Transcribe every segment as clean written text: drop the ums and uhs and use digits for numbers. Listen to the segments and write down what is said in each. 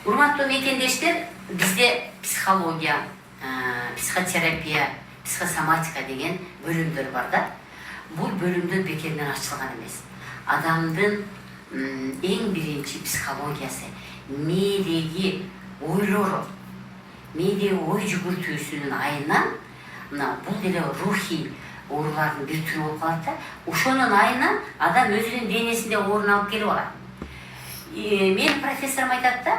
Урматтуу мекендештер, бизде психология, психотерапия, психосоматика деген бөлүмдөр бар да. Бул бөлүмдөр бекерден ачылган эмес. Адамдын эң биринчи психологиясы, мээдеги ойлору, мээдеги ой жүгүртүүсүнүн айынан бул деле рухий оорулардын бир түрү болуп калат да. Ошонун айынан адам өзүнүн денесинде оорун алып келип алат. Мен профессорум айтат да,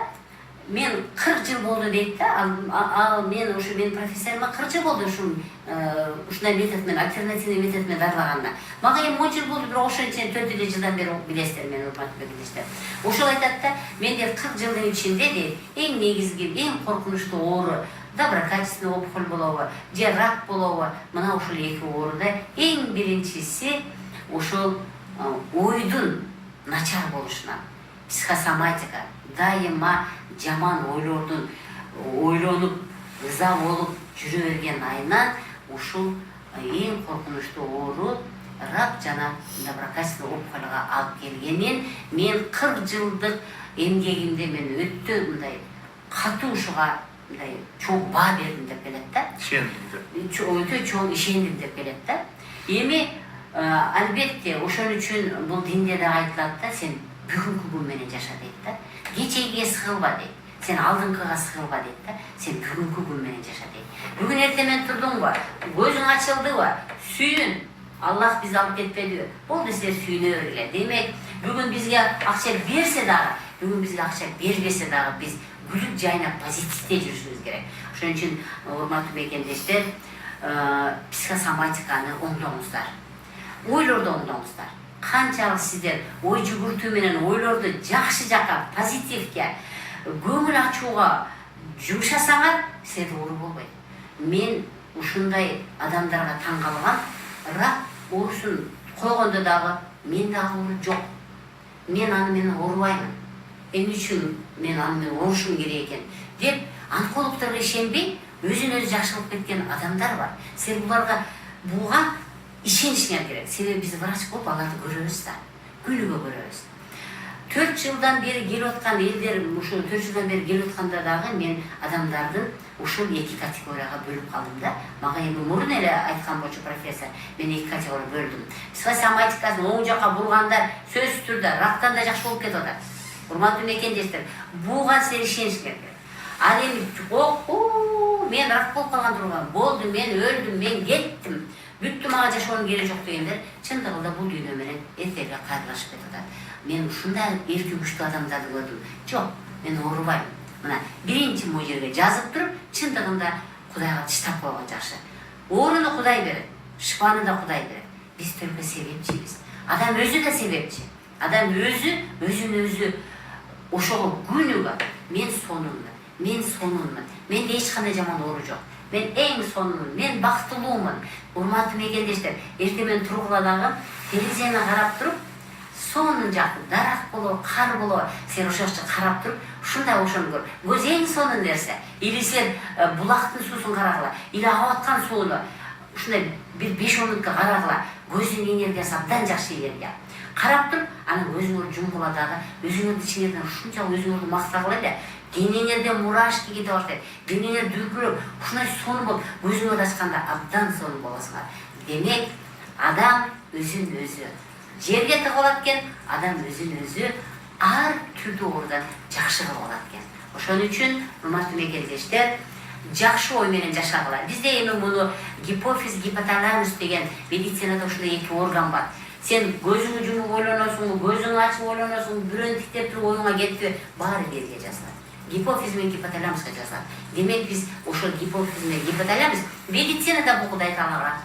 мен 40 жыл болду дейт да. Ал мен ушу мен профессорума 40 жыл болду ушундай методмен, альтернативный методмен дарылаганда. Мага эми 10 жыл болду, бирок ошончо 4 жылдан бери билесиздер мени, урматтуу мекендештер. Ошол айтат да, менде 40 жылдын ичинде дейт, эң негизги, эң коркунучтуу оору доброкачественный опухоль болобу, же рак болобу, мына ушул эки ооруда эң биринчиси ошол ойдун начар болушунан. Психосоматика, дайыма жаман ойлордун ойлонуп, ыза болуп жүрө берген айынан ушул эң коркунучтуу оору рак жана доброкачественный опухольга алып келгенин мен 40 жылдык эмгегимде мен өтө мындай катуу ушуга мындай чоң баа бердим деп келет да. Өтө чоң ишендим деп келет да. Эми албетте ошон үчүн бул динде да айтылат да, сен бүгүнкү күн менен жаша дейт да. Кечеге сыгылба дейт. Сен алдыңкыга сыгылба дейт да. Сен бүгүнкү күн менен жаша дейт. Бүгүн эртемен турдуңбу? Көзүң ачылдыбы? Сүйүн. Аллах бизди алып кетпедиби? Болду, силер сүйүнө бергиле. Демек, бүгүн бизге акча берсе дагы, бүгүн бизге акча бербесе дагы биз күлүп жайнап позитивде жүрүшүбүз керек. Ошон үчүн урматтуу мекендештер, психосоматиканы оңдоңуздар. Ойлорду оңдоңуздар. Канчалык сиздер ой жүгүртүү менен ойлорду жакшы жакка, позитивге, көңүл ачууга жумшасаңар, силерде оору болбойт. Мен ушундай адамдарга таң калган, рак оорусун койгондо дагы менде оору жок. Мен аны менен оорубаймын. Эмне үчүн мен аны менен оорушум керек экен деп онкологдорго ишенбей, өзүн өзү жакшылап кеткен адамдар бар. Силер буга ишенишиңер керек. Себеби биз врач болуп аларды көрөбүз да. Күнүгө көрөбүз. 4 жылдан бери келип аткан элдер, ушул 4 жылдан бери келип атканда дагы мен адамдардын ушул эки категорияга бөлүп калдым да. Мага эми мурун эле айткан болчу профессор, мен эки категорияга бөлдүм. Психосоматикасын оң жакка бургандар сөзсүз түрдө рактан да жакшы болуп кетип атат. Урматтуу мекендештер, буга силер ишениш керек. Ал эми мен рак болуп калган турган, болду, мен өлдүм, мен кеттим, бүттү, мага жашоонун кереги жок дегендер чындыгында бул дүйнө менен эртеге кайрылышып кетип атат. Мен ушундай эрки күчтүү адамдарды көрдүм. Жок, мен оорубайм. Мына биринчи могу жерге жазып туруп, чындыгында Кудайга тыштап койгон жакшы. Ооруну Кудай берет, шифаны да Кудай берет. Биз только себепчибиз. Адам өзү да себепчи. Адам өзүн ошого күнүгө мен сонунмун. Менде эч кандай жаман оору жок. Мен эң сонунмун, мен бактылуумун. Урматтуу мекендештер, эртемен тургула дагы терезени карап туруп, сонун жакты, дарак болобу, кар болобу, сен ошол жакка карап туруп, ушундай ошону көр. Көз эң сонун нерсе. Или сен булактын суусун карагыла, или агып аткан сууну ушундай бир 5-10 мүнөткө карагыла. Көздүн энергиясы абдан жакшы энергия. Карап туруп, анан өзүңөрдү жумгула дагы, өзүңөрдү ичиңерден ушунчалык өзүңөрдү мактагыла эле. Денеңерден мурашки кете баштайт. Денеңер дүркүрөп, ушундай сонун болуп, көзүңөрдү ачканда абдан сонун болосуңар. Демек, адам өзүн өзү жерге тыгып алат экен, адам өзүн өзү ар түрдүү оорудан жакшы кылып алат экен. Ошон үчүн, урматтуу мекендештер, жакшы ой менен жашагыла. Бизде эми муну гипофиз, гипоталамус деген медицинада ушундай эки орган бар. Сен көзүңү жумуп ойлоносуңбу, көзүңү ачып ойлоносуңбу, бирөөнү тиктеп туруп оюңа кетти, баары жерге жазылат. Гипофиз менен гипоталамуска жазылат. Демек биз ошол гипофиз менен гипоталамус медицинада бул Кудай Таалага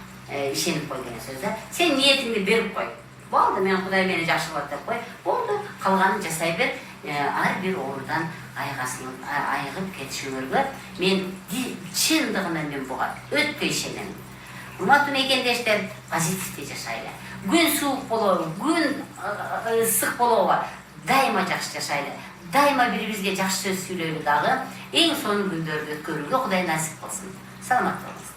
ишенип кой деген сөз да. Сен ниетиңди берип кой. Болду, мен Кудай мени жакшы кылат деп кой. Болду, калганын жасай бер. Ар бир оорудан айыгып кетишиңерге мен чындыгында мен буга өтө ишенем. Урматтуу мекендештер, позитивде жашайлы. Күн суук болобу, күн ысык болобу, дайыма жакшы жашайлы. Дайыма бирибизге жакшы сөз сүйлөйлү дагы. Эң сонун күндөрдү өткөрүүгө Кудай насип кылсын. Саламат болуңуз.